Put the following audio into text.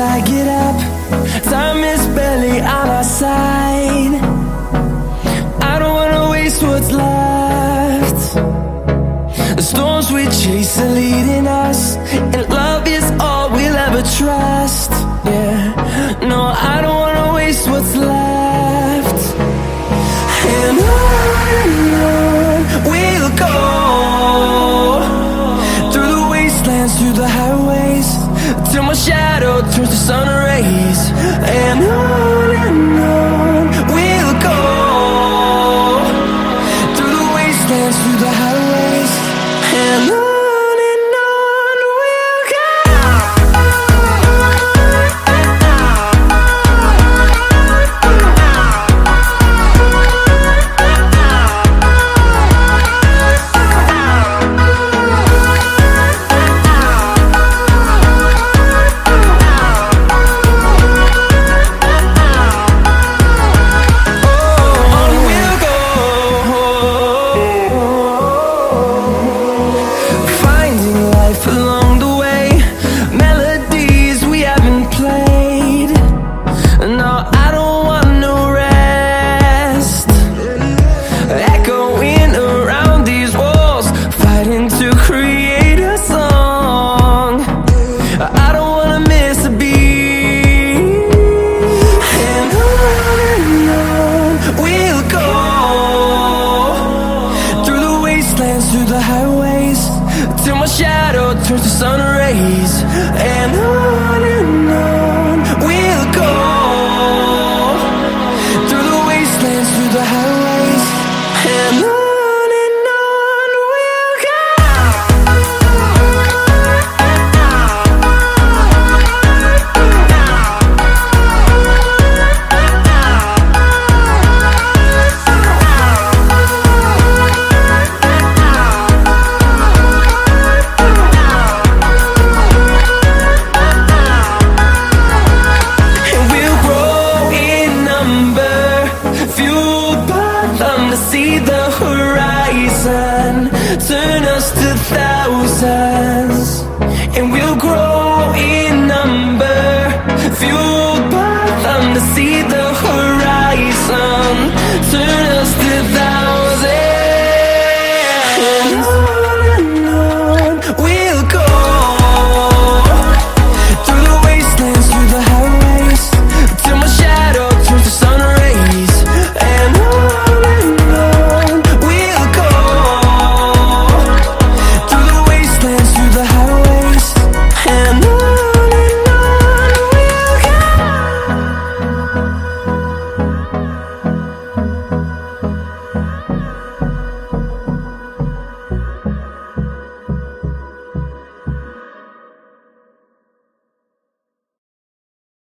I get up. Time is barely on our side. I don't wanna waste what's left. The storms we chase are leading us, and love is all we'll ever trust. Yeah, no, I don't wanna waste what's left. And on we'll go, through the wastelands, through the highways, till my shadow turns to sun rays. And on we'll go, through the wastelands, through the highways, and on. Through the highways, till my shadow turns to sun rays. And